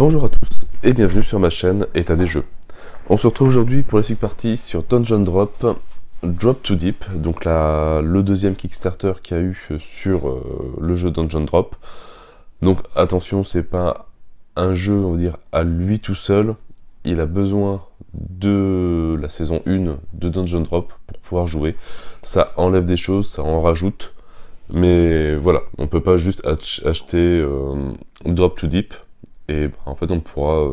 Bonjour à tous et bienvenue sur ma chaîne État des jeux. On se retrouve aujourd'hui pour la suite partie sur Dungeon Drop, Drop Too Deep, donc le deuxième Kickstarter qu'il y a eu sur le jeu Dungeon Drop. Donc attention, c'est pas un jeu, on va dire, à lui tout seul. Il a besoin de la saison 1 de Dungeon Drop pour pouvoir jouer. Ça enlève des choses, ça en rajoute. Mais voilà, on peut pas juste acheter Drop Too Deep et en fait on pourra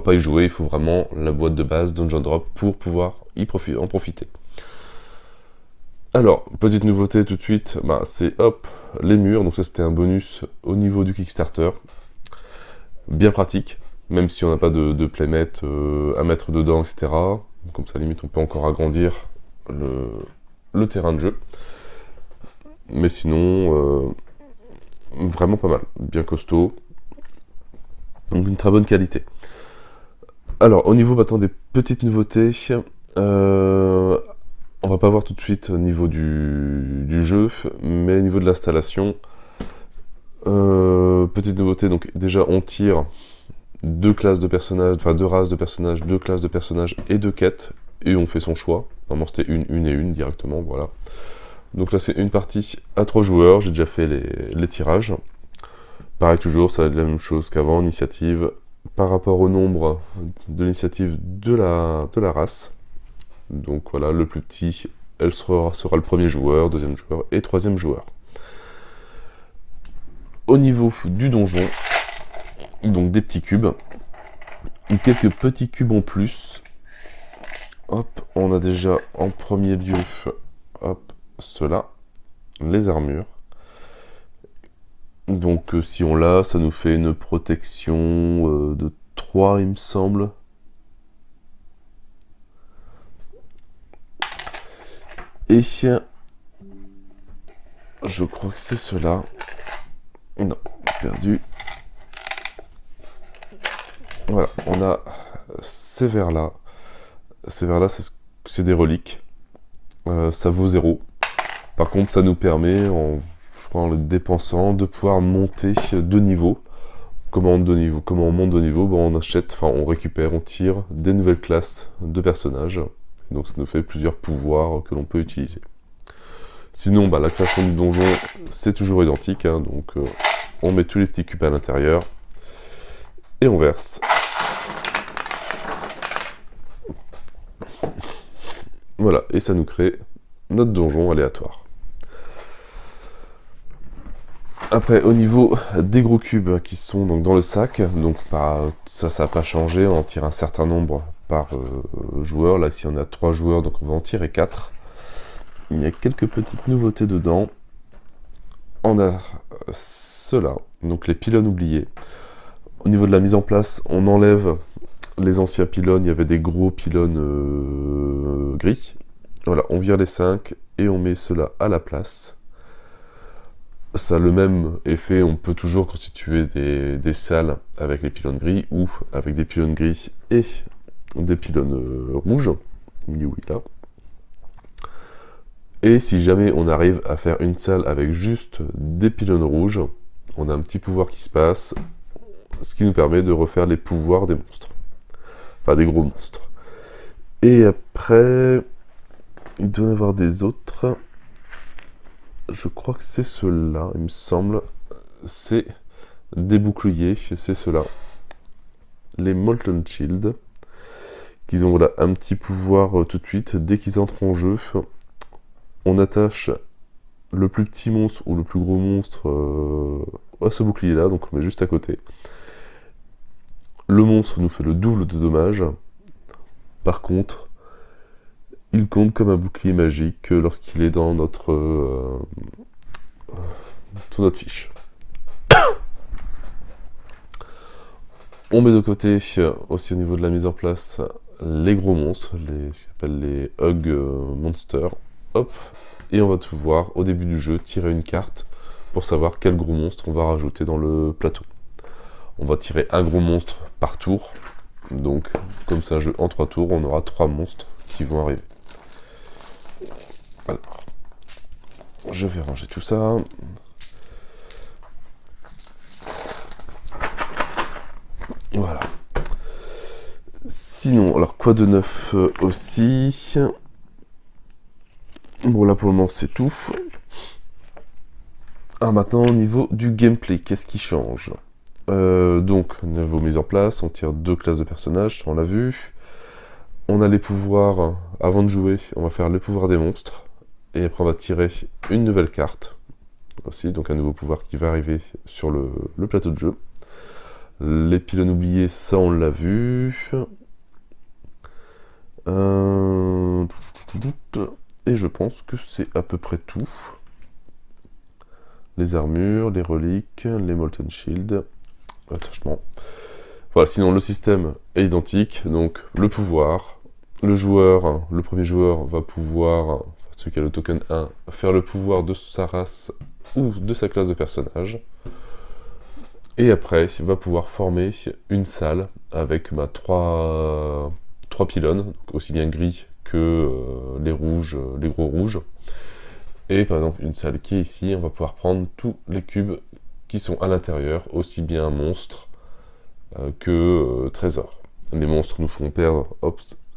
pas y jouer. Il faut vraiment la boîte de base Dungeon Drop pour pouvoir en profiter. Alors, petite nouveauté tout de suite, c'est hop, les murs. Donc ça c'était un bonus au niveau du Kickstarter. Bien pratique, même si on n'a pas de playmat à mettre dedans, etc. Comme ça limite on peut encore agrandir le terrain de jeu. Mais sinon, vraiment pas mal, bien costaud, donc une très bonne qualité. Alors, au niveau maintenant des petites nouveautés, on va pas voir tout de suite au niveau du jeu, mais au niveau de l'installation, petite nouveauté, donc déjà on tire deux races de personnages, deux classes de personnages et deux quêtes, et on fait son choix. Normalement c'était une et une directement, voilà. Donc là c'est une partie à 3 joueurs, j'ai déjà fait les tirages. Pareil toujours, ça va être la même chose qu'avant, initiative par rapport au nombre de l'initiative de la race. Donc voilà, le plus petit, elle sera le premier joueur, deuxième joueur et troisième joueur. Au niveau du donjon, donc des petits cubes, quelques petits cubes en plus. Hop, on a déjà en premier lieu, hop, ceux-là, les armures. Donc si on l'a, ça nous fait une protection de 3, il me semble. Et je crois que c'est cela. Non, perdu. Voilà, on a ces verres-là. Ces verres-là, c'est des reliques. Ça vaut 0. Par contre, ça nous permet, en le dépensant, de pouvoir monter de niveau. Comment on monte de niveau? On achète, on récupère, on tire des nouvelles classes de personnages. Donc ça nous fait plusieurs pouvoirs que l'on peut utiliser. Sinon, la création du donjon, c'est toujours identique. Donc on met tous les petits cubes à l'intérieur et on verse. Voilà, et ça nous crée notre donjon aléatoire. Après, au niveau des gros cubes qui sont donc dans le sac, donc ça n'a pas changé, on en tire un certain nombre par joueur. Là, si on a 3 joueurs, donc on va en tirer 4. Il y a quelques petites nouveautés dedans. On a ceux-là, donc les pylônes oubliés. Au niveau de la mise en place, on enlève les anciens pylônes, il y avait des gros pylônes gris. Voilà, on vire les 5 et on met ceux-là à la place. Ça a le même effet, on peut toujours constituer des salles avec les pylônes gris ou avec des pylônes gris et des pylônes rouges. Oui, là. Et si jamais on arrive à faire une salle avec juste des pylônes rouges, on a un petit pouvoir qui se passe, ce qui nous permet de refaire les pouvoirs des monstres. Enfin, des gros monstres. Et après, il doit y en avoir des autres. Je crois que c'est ceux-là, il me semble. C'est des boucliers, c'est ceux-là. Les Molten Shield. Qu'ils ont un petit pouvoir tout de suite. Dès qu'ils entrent en jeu, on attache le plus petit monstre ou le plus gros monstre à ce bouclier-là. Donc on met juste à côté. Le monstre nous fait le double de dommages. Par contre, il compte comme un bouclier magique lorsqu'il est dans sur notre fiche. On met de côté aussi au niveau de la mise en place les gros monstres, ce qu'on appelle les Hug Monsters. Hop, et on va tout voir au début du jeu, tirer une carte pour savoir quel gros monstre on va rajouter dans le plateau. On va tirer un gros monstre par tour. Donc, comme c'est un jeu en 3 tours, on aura 3 monstres qui vont arriver. Alors, je vais ranger tout ça. Voilà. Sinon, alors quoi de neuf aussi? Bon, là pour le moment c'est tout. Ah, maintenant au niveau du gameplay, qu'est-ce qui change? Donc, niveau mise en place, on tire 2 classes de personnages, on l'a vu. On a les pouvoirs, avant de jouer, on va faire les pouvoirs des monstres. Et après on va tirer une nouvelle carte, aussi, donc un nouveau pouvoir qui va arriver sur le plateau de jeu. Les pylônes oubliés, ça on l'a vu. Et je pense que c'est à peu près tout. Les armures, les reliques, les Molten Shield, attachement. Voilà, sinon le système est identique, donc le pouvoir, le premier joueur va pouvoir, celui qui a le token 1, faire le pouvoir de sa race ou de sa classe de personnage. Et après, il va pouvoir former une salle avec 3 pylônes, donc aussi bien gris que les rouges, les gros rouges. Et par exemple, une salle qui est ici, on va pouvoir prendre tous les cubes qui sont à l'intérieur, aussi bien monstres que trésors. Les monstres nous font perdre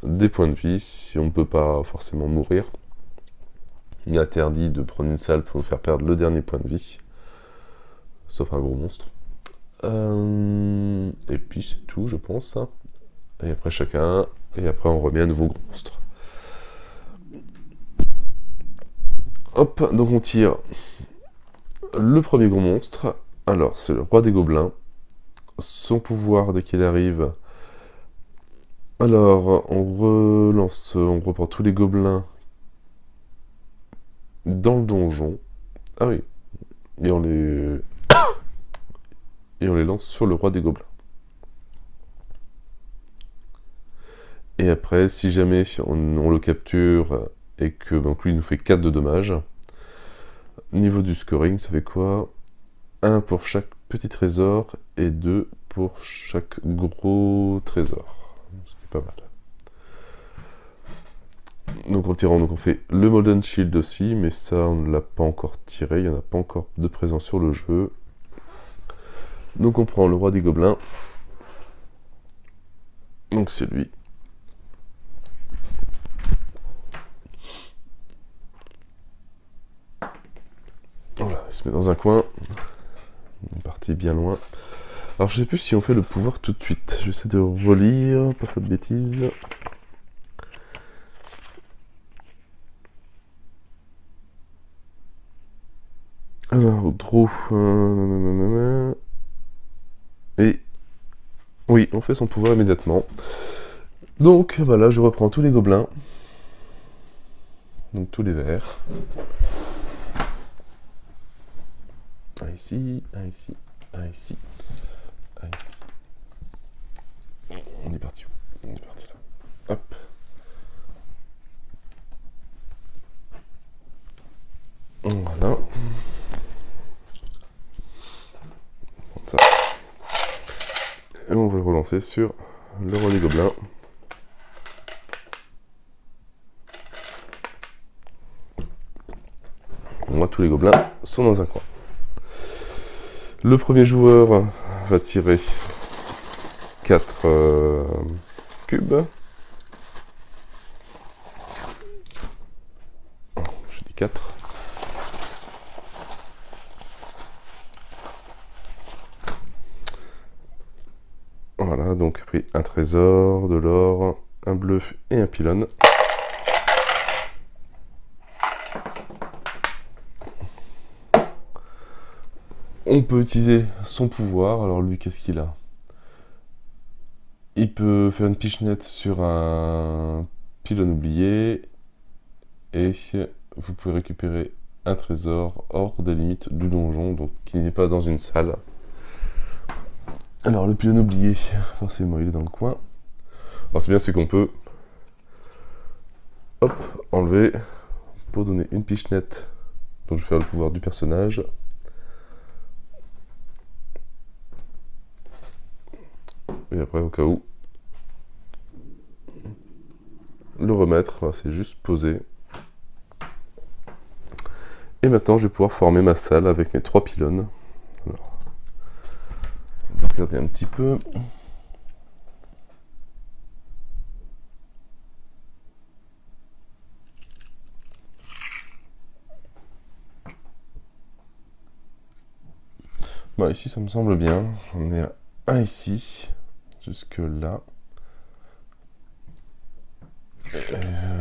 des points de vie si on ne peut pas forcément mourir. Il est interdit de prendre une salle pour nous faire perdre le dernier point de vie, sauf un gros monstre. Et puis c'est tout, je pense. Et après chacun, et après on remet un nouveau gros monstre. Hop, donc on tire le premier gros monstre. Alors, c'est le roi des gobelins. Son pouvoir, dès qu'il arrive... Alors, on reprend tous les gobelins dans le donjon. Ah oui. Et on les lance sur le roi des gobelins. Et après, si jamais on le capture et que donc lui il nous fait 4 de dommages, niveau du scoring, ça fait quoi? 1 pour chaque petit trésor et 2 pour chaque gros trésor. Ce qui est pas mal. Donc en tirant, on fait le Molten Shield aussi, mais ça on ne l'a pas encore tiré, il n'y en a pas encore de présent sur le jeu. Donc on prend le roi des gobelins. Donc c'est lui. Voilà, il se met dans un coin. On est parti bien loin. Alors je sais plus si on fait le pouvoir tout de suite. J'essaie de relire, pas faire de bêtises. Alors, draw. Et oui, on fait son pouvoir immédiatement. Donc voilà, je reprends tous les gobelins. Donc tous les verts. Un ici, un ici, un ici, un ici. On est parti où? On est parti là. Hop. Voilà. Ça. Et on va le relancer sur le roi des gobelins. Moi, tous les gobelins sont dans un coin. Le premier joueur va tirer 4 cubes. Je dis 4. Voilà, donc pris un trésor, de l'or, un bleu et un pylône. On peut utiliser son pouvoir. Alors lui, qu'est-ce qu'il a? Il peut faire une pichenette sur un pylône oublié. Et vous pouvez récupérer un trésor hors des limites du donjon, donc qui n'est pas dans une salle. Alors le pylône oublié, forcément il est dans le coin. Alors c'est bien, c'est qu'on peut hop, enlever pour donner une pichenette. Donc je vais faire le pouvoir du personnage. Et après, au cas où, le remettre, c'est juste poser. Et maintenant, je vais pouvoir former ma salle avec mes 3 pylônes. Alors, on va regarder un petit peu. Bah ici ça me semble bien. J'en ai un ici. Jusque là.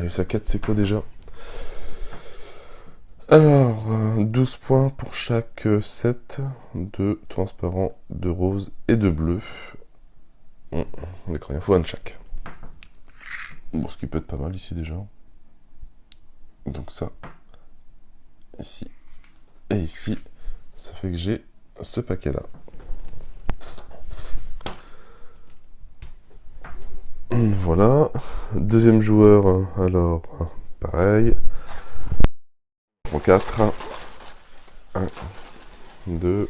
Et sa quête c'est quoi déjà? Alors, 12 points pour chaque set de transparent, de rose et de bleu. D'accord, il faut un de chaque. Bon, ce qui peut être pas mal ici déjà. Donc ça, ici et ici, ça fait que j'ai ce paquet-là. Voilà. Deuxième joueur, alors, pareil. En 4. 1, 2,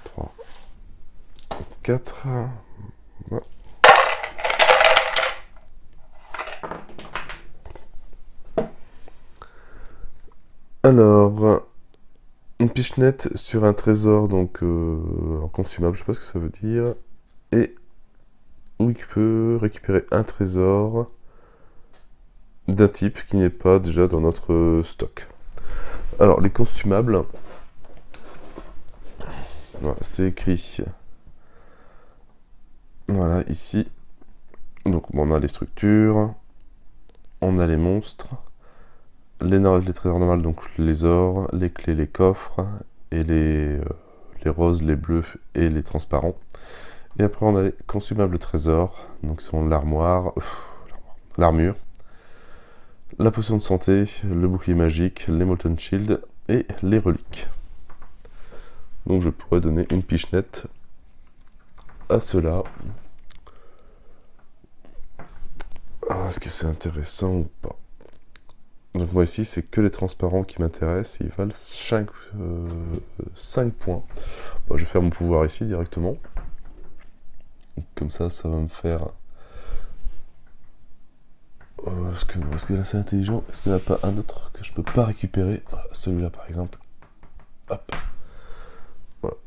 3, 4. Voilà. Alors, une pichenette sur un trésor, donc consumable, je sais pas ce que ça veut dire. Et où il peut récupérer un trésor d'un type qui n'est pas déjà dans notre stock. Alors, les consumables, voilà, c'est écrit. Voilà, ici. Donc, bon, on a les structures, on a les monstres, les trésors normaux, donc les ors, les clés, les coffres, et les roses, les bleus et les transparents. Et après, on a les consumables trésors, donc sont l'armoire, l'armure, la potion de santé, le bouclier magique, les Molten Shield et les reliques. Donc je pourrais donner une pichenette à cela. Est-ce que c'est intéressant ou pas? Donc moi ici, c'est que les transparents qui m'intéressent, ils valent 5 points. Bon, je vais faire mon pouvoir ici directement. Comme ça va me faire... Est-ce que là c'est intelligent? Est-ce qu'il n'y en a pas un autre que je peux pas récupérer? Voilà, celui-là par exemple. Hop. Voilà.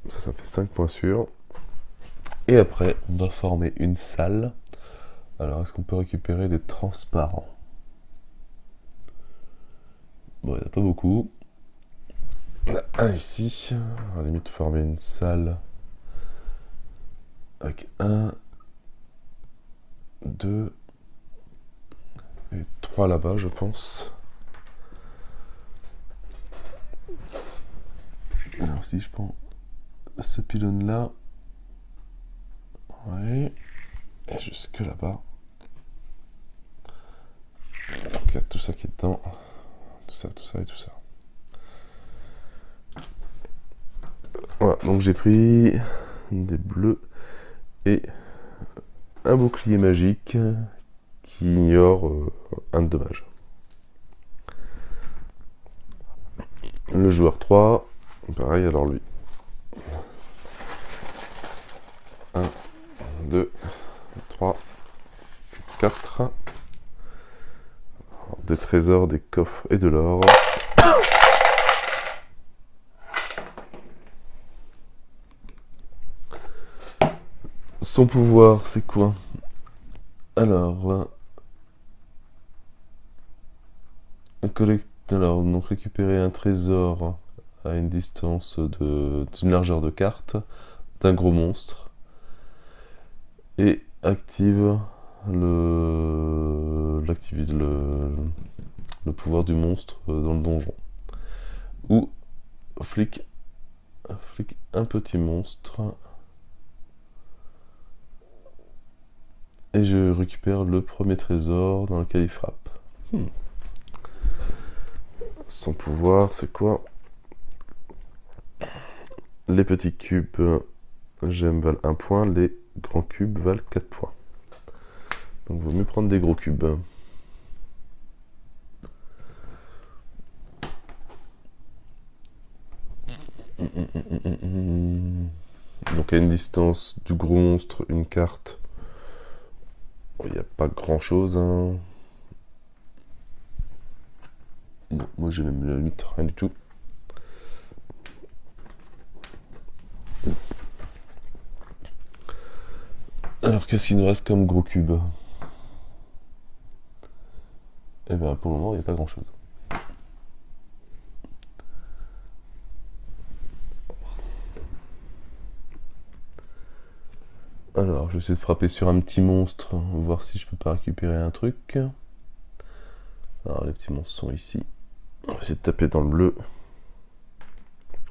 Ça me fait 5 points sûrs. Et après, on va former une salle. Alors, est-ce qu'on peut récupérer des transparents? Bon, il n'y en a pas beaucoup. On a un ici. À la limite, former une salle avec 1, 2 et 3 là-bas, je pense. Alors, si je prends ce pylône-là, ouais, et jusque là-bas. Donc, il y a tout ça qui est dedans. Tout ça et tout ça. Voilà, donc j'ai pris des bleus et un bouclier magique qui ignore un dommage. Le joueur 3, pareil, alors lui. 1, 2, 3, 4. Des trésors, des coffres et de l'or. Son pouvoir, c'est quoi? Alors, donc récupérer un trésor à une distance d'une largeur de carte d'un gros monstre et active le pouvoir du monstre dans le donjon. Ou flic un petit monstre et je récupère le premier trésor dans lequel il frappe. Son pouvoir, c'est quoi? Les petits cubes gemmes valent 1 point, les grands cubes valent 4 points. Donc il vaut mieux prendre des gros cubes. Donc à une distance du gros monstre, une carte. Il n'y a pas grand chose. Hein. Non, moi j'ai même la limite rien du tout. Alors qu'est-ce qu'il nous reste comme gros cube? Eh bien pour le moment il n'y a pas grand chose. Alors, je vais essayer de frapper sur un petit monstre, voir si je peux pas récupérer un truc. Alors, les petits monstres sont ici. On va essayer de taper dans le bleu.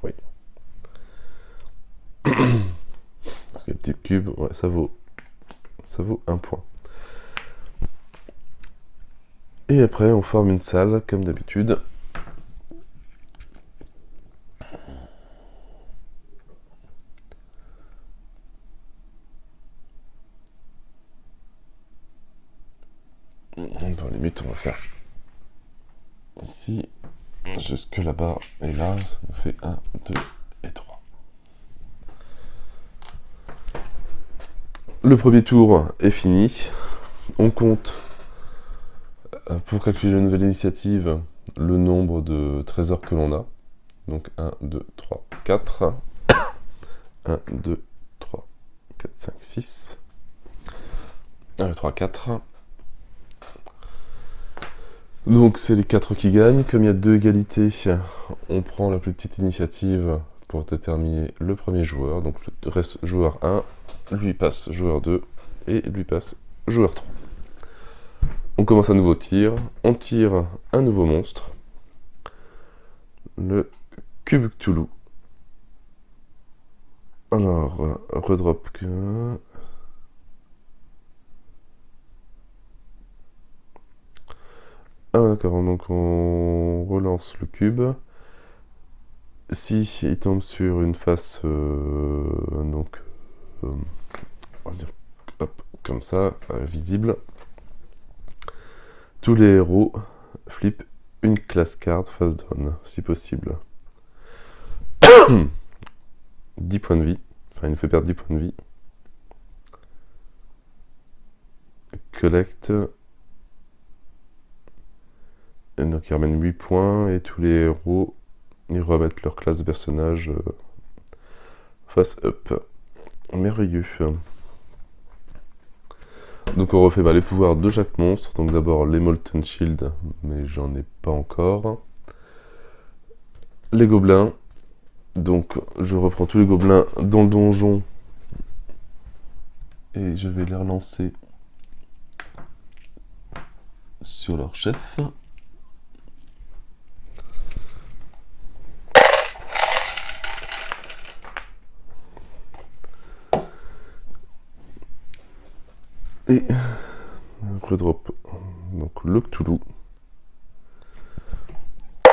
Oui. Parce que les petits cubes, ouais, ça vaut 1 point. Et après, on forme une salle, comme d'habitude. Dans la limite, on va faire ici, jusque là-bas, et là, ça nous fait 1, 2 et 3. Le premier tour est fini. On compte, pour calculer la nouvelle initiative, le nombre de trésors que l'on a. Donc 1, 2, 3, 4. 1, 2, 3, 4, 5, 6. 1, 2, 3, 4. Donc c'est les 4 qui gagnent. Comme il y a 2 égalités, on prend la plus petite initiative pour déterminer le premier joueur. Donc le reste joueur 1, lui passe joueur 2 et lui passe joueur 3. On commence un nouveau tir. On tire un nouveau monstre. Le Cube Cthulhu. Alors, redrop que... Ah d'accord, donc on relance le cube. Si il tombe sur une face, on va dire, hop, comme ça, visible, tous les héros flippent une class card face down, si possible. 10 points de vie, enfin il nous fait perdre 10 points de vie. Collect. Et donc il ramène 8 points et tous les héros ils remettent leur classe de personnage face up. Merveilleux. Donc on refait les pouvoirs de chaque monstre. Donc d'abord les Molten Shield, mais j'en ai pas encore. Les gobelins. Donc je reprends tous les gobelins dans le donjon. Et je vais les relancer sur leur chef. Et redrop donc le Cthulhu.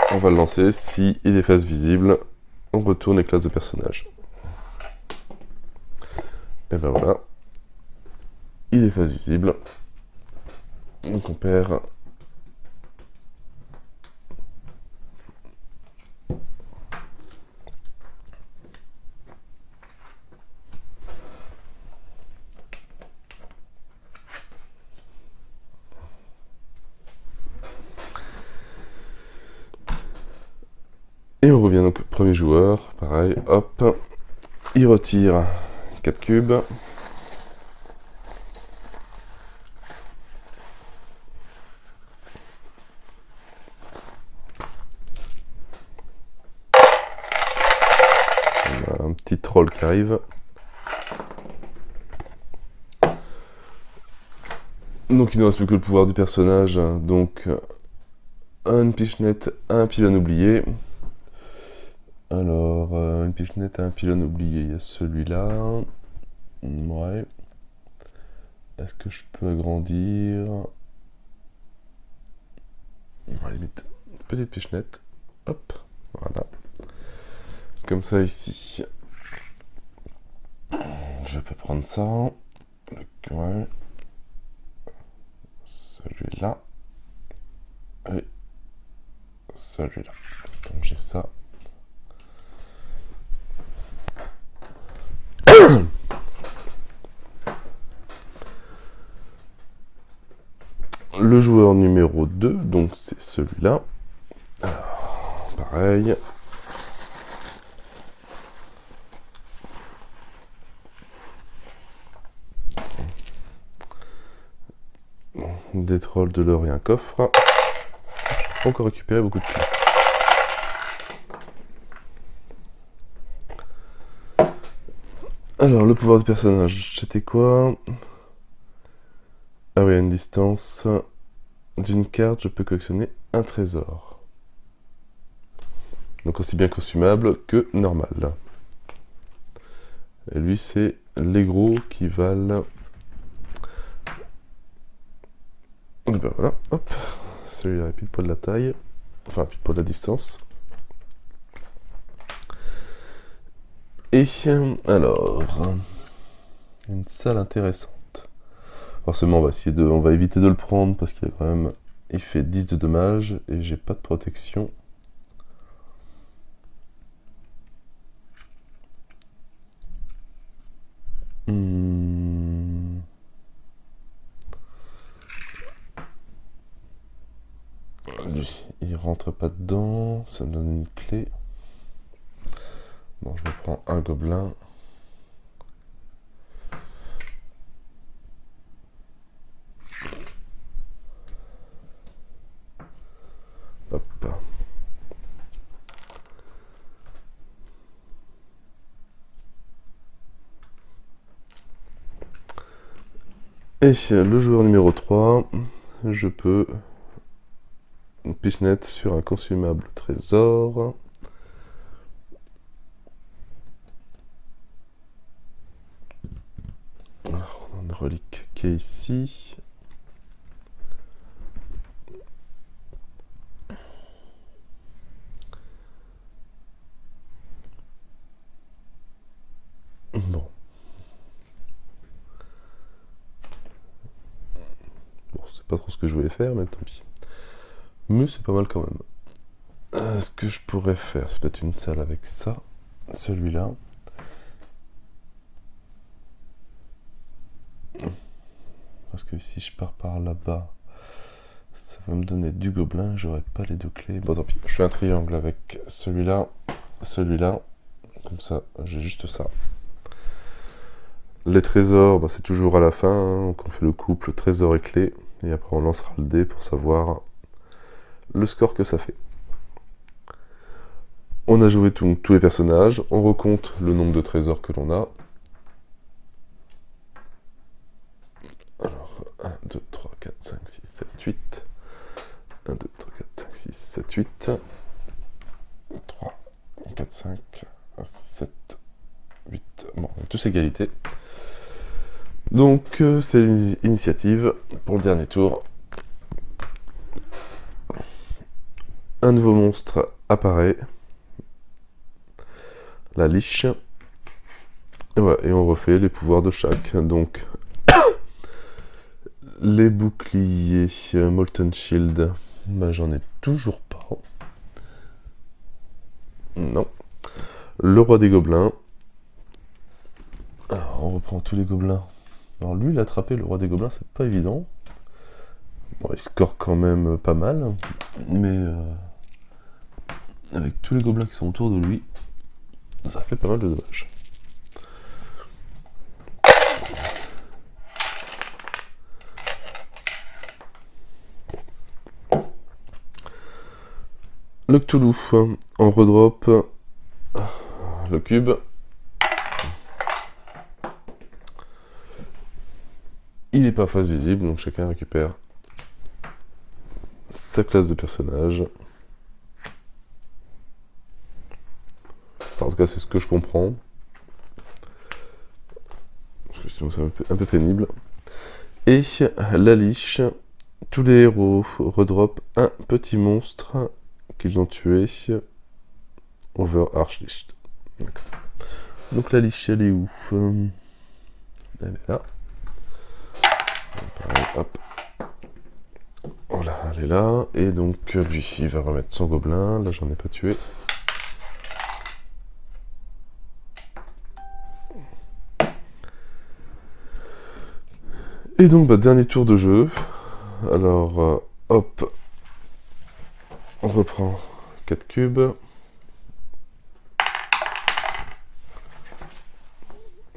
On va le lancer. Si il est face visible, on retourne les classes de personnages. Et ben voilà. Il est face visible. Donc on perd. Et on revient donc premier joueur, pareil, hop, il retire 4 cubes. On a un petit troll qui arrive. Donc il ne reste plus que le pouvoir du personnage, donc une pichenette, un pylône oublié. Alors, une pichenette, un pylône oublié, il y a celui-là. Ouais. Est-ce que je peux agrandir? À la limite, petite pichenette. Hop, voilà. Comme ça ici. Je peux prendre ça. Ouais. Celui-là. Et celui-là. Donc j'ai ça. Le joueur numéro 2, donc c'est celui-là. Alors, pareil. Des trolls, de l'or et un coffre. Je peux encore récupérer beaucoup de points. Alors, le pouvoir du personnage, c'était quoi? Ah oui, à une distance d'une carte, je peux collectionner un trésor. Donc aussi bien consumable que normal. Et lui, c'est les gros qui valent... Et ben voilà, hop. Celui-là est pile poil la taille. Enfin, pile poil la distance. Et alors... Une salle intéressante. Forcément, on va éviter de le prendre parce qu'il a quand même... Il fait 10 de dommages et j'ai pas de protection. Lui, il rentre pas dedans, ça me donne une clé. Bon, je me prends un gobelin. Hop. Et le joueur numéro 3, je peux pichenette sur un consumable trésor. Alors, on a une relique qui est ici. Bon. Bon, c'est pas trop ce que je voulais faire, mais tant pis. Mais c'est pas mal quand même. Ce que je pourrais faire, c'est peut-être une salle avec ça. Celui-là. Parce que si je pars par là-bas, ça va me donner du gobelin, j'aurai pas les deux clés. Bon, tant pis, je fais un triangle avec celui-là, celui-là. Comme ça, j'ai juste ça. Les trésors, bah, c'est toujours à la fin, hein, donc on fait le couple trésor et clé, et après on lancera le dé pour savoir le score que ça fait. On a joué tous les personnages, on recompte le nombre de trésors que l'on a. Alors, 1, 2, 3, 4, 5, 6, 7, 8. 1, 2, 3, 4, 5, 6, 7, 8. 3, 4, 5, 6, 7, 8. Bon, on a tous égalité. Donc, c'est l'initiative pour le dernier tour. Un nouveau monstre apparaît. La liche. Et voilà, et on refait les pouvoirs de chaque. Donc, les boucliers Molten Shield, bah, j'en ai toujours pas. Non. Le roi des gobelins. Alors, on reprend tous les gobelins. Alors, lui, l'attraper, le roi des gobelins, c'est pas évident. Bon, il score quand même pas mal. Mais avec tous les gobelins qui sont autour de lui, ça fait pas mal de dommages. Le Cthulhu, on redrop le cube. Il n'est pas face visible, donc chacun récupère sa classe de personnage. Enfin, en tout cas, c'est ce que je comprends. Parce que sinon, c'est un peu pénible. Et la liche, tous les héros redrop un petit monstre qu'ils ont tué over Archlicht. Donc la liche, elle est où? Elle est là. Pareil, hop. Voilà, elle est là. Et donc, lui, il va remettre son gobelin. Là, j'en ai pas tué. Et donc, bah, dernier tour de jeu. Alors, hop. On reprend 4 cubes.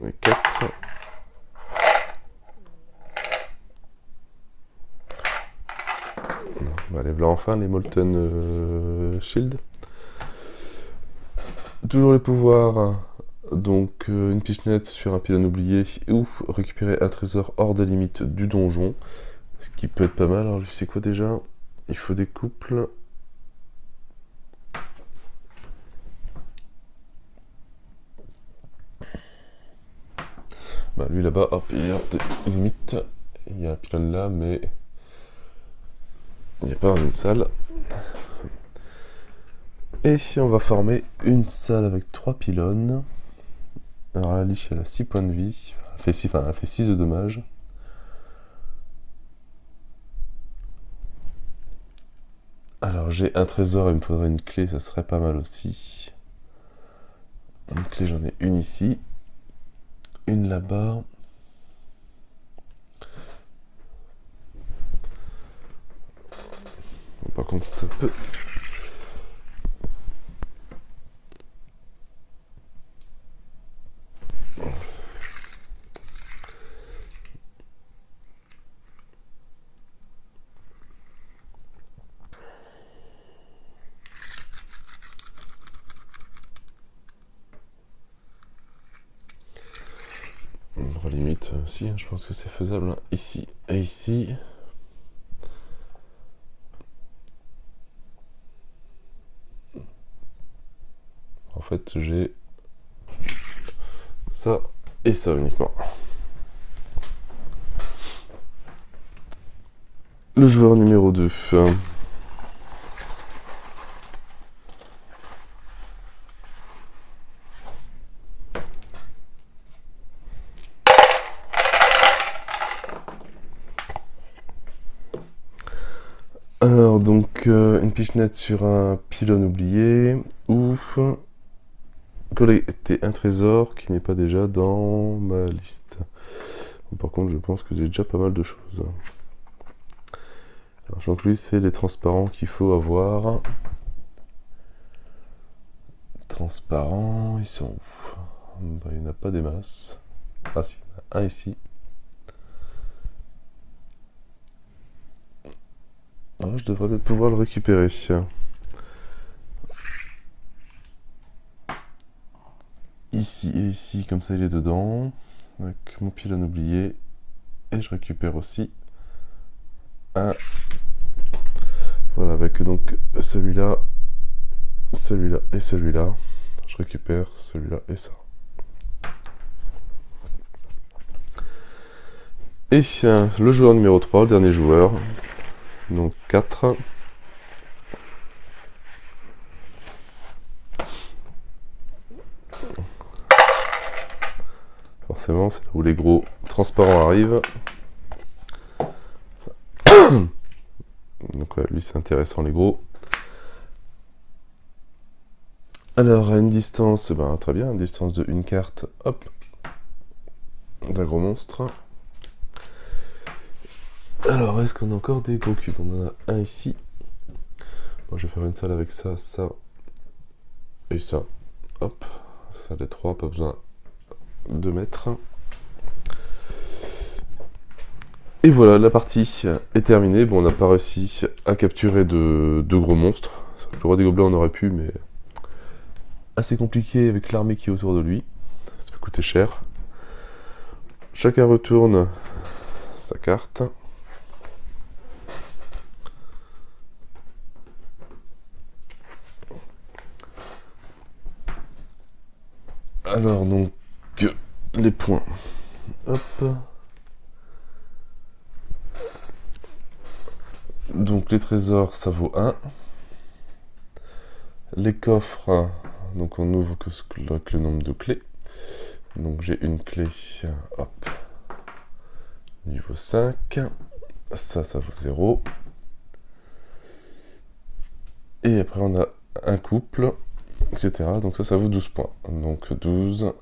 Et 4. On va aller là enfin, les Molten Shield. Toujours les pouvoirs Donc une pichenette sur un pylône oublié ou récupérer un trésor hors des limites du donjon. Ce qui peut être pas mal. Alors c'est quoi déjà? Il faut des couples. Bah lui là-bas, hop, il y a des limites. Il y a un pylône là, mais il n'y a pas dans une salle. Et on va former une salle avec 3 pylônes. Alors la liche, elle a 6 points de vie. Elle fait 6 de dommages. Alors j'ai un trésor, il me faudrait une clé, ça serait pas mal aussi. Une clé, j'en ai une ici. Une là-bas. Bon, par contre, ça peut... Limite, si, je pense que c'est faisable. Hein. Ici et ici. En fait, j'ai ça et ça uniquement. Le joueur numéro 2. Alors, donc, une pichenette sur un pylône oublié. Ouf. Collecter un trésor qui n'est pas déjà dans ma liste. Bon, par contre, je pense que j'ai déjà pas mal de choses. Alors, Jean-Claude, c'est les transparents qu'il faut avoir. Transparents, ils sont où? Bah, il n'y en a pas des masses. Ah si, il y en a un ici. Alors, je devrais peut-être pouvoir le récupérer. Ici et ici, comme ça il est dedans. Avec mon pylône oublié. Et je récupère aussi un... Voilà, avec donc celui-là, celui-là et celui-là. Je récupère celui-là et ça. Et le joueur numéro 3, le dernier joueur. Donc 4. Forcément, c'est là où les gros transparents arrivent. Donc ouais, lui c'est intéressant les gros. Alors à une distance, ben, très bien, une distance de une carte, hop, d'un gros monstre. Alors est-ce qu'on a encore des gros cubes? On en a un ici. Bon, je vais faire une salle avec ça, ça et ça. Hop, ça les 3, pas besoin de mettre. Et voilà, la partie est terminée. Bon, on n'a pas réussi à capturer de gros monstres. Le roi des gobelins, on aurait pu, mais assez compliqué avec l'armée qui est autour de lui. Ça peut coûter cher. Chacun retourne sa carte. Alors, donc, les points. Hop. Donc, les trésors, ça vaut 1. Les coffres, donc on ouvre que le nombre de clés. Donc j'ai une clé, hop, niveau 5. Ça vaut 0. Et après on a un couple, etc. Donc ça vaut 12 points. Donc 12,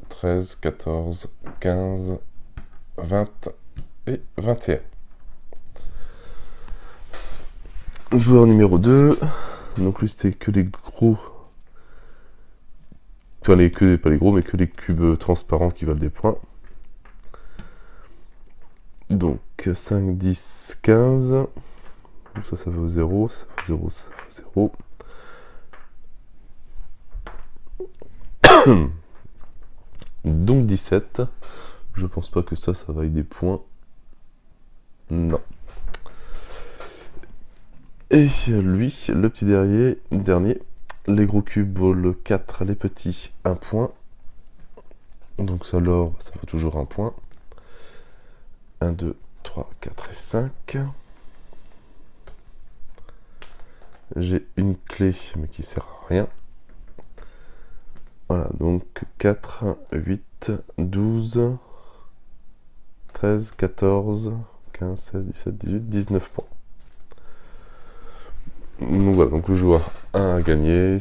13, 14, 15, 20 et 21. Joueur numéro 2. Donc lui c'était que les gros... Enfin pas les gros, mais que les cubes transparents qui valent des points. Donc 5, 10, 15. Donc ça vaut 0, ça vaut 0, ça vaut 0. Donc 17. Je pense pas que ça vaille des points. Non. Et lui, le petit dernier, les gros cubes volent 4, les petits 1 point. Donc ça l'or, ça vaut toujours 1 point. 1, 2, 3, 4 et 5. J'ai une clé, mais qui sert à rien. Voilà, donc 4, 8, 12, 13, 14, 15, 16, 17, 18, 19 points. Donc voilà, donc le joueur 1 a gagné.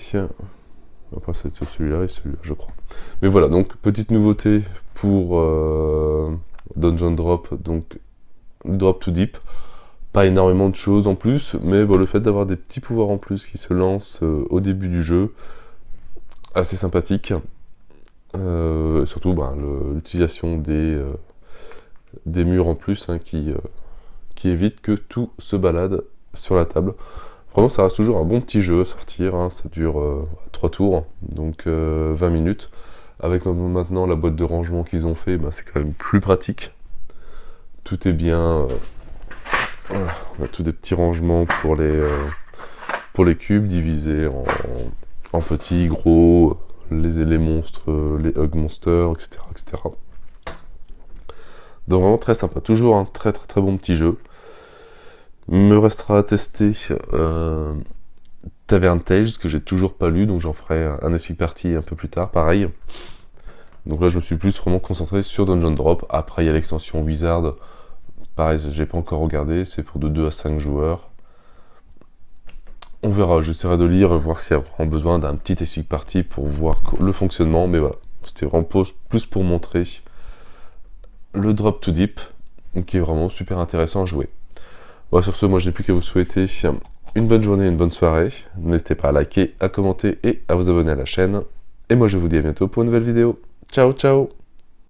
Après c'est celui-là et celui-là, je crois. Mais voilà, donc petite nouveauté pour Dungeon Drop, donc Drop to Deep. Pas énormément de choses en plus, mais bon, le fait d'avoir des petits pouvoirs en plus qui se lancent au début du jeu, assez sympathique. Surtout l'utilisation des murs en plus hein, qui évite que tout se balade sur la table. Vraiment, ça reste toujours un bon petit jeu à sortir, hein, ça dure 3 tours, donc 20 minutes. Avec maintenant la boîte de rangement qu'ils ont fait, c'est quand même plus pratique. Tout est bien... voilà, on a tous des petits rangements pour les cubes, divisés en petits, gros, les monstres, les hug monsters, etc., etc. Donc vraiment très sympa, toujours un très très très bon petit jeu. Me restera à tester Tavern Tales, que j'ai toujours pas lu, donc j'en ferai un Epic Party un peu plus tard, pareil. Donc là je me suis plus vraiment concentré sur Dungeon Drop. Après il y a l'extension Wizard, pareil j'ai pas encore regardé, c'est pour de 2 à 5 joueurs. On verra, j'essaierai de lire, voir s'il y a vraiment besoin d'un petit Epic Party pour voir le fonctionnement, mais voilà. C'était vraiment plus pour montrer le Drop to Deep, qui est vraiment super intéressant à jouer. Bon, sur ce, moi je n'ai plus qu'à vous souhaiter une bonne journée, une bonne soirée. N'hésitez pas à liker, à commenter et à vous abonner à la chaîne. Et moi je vous dis à bientôt pour une nouvelle vidéo. Ciao ciao!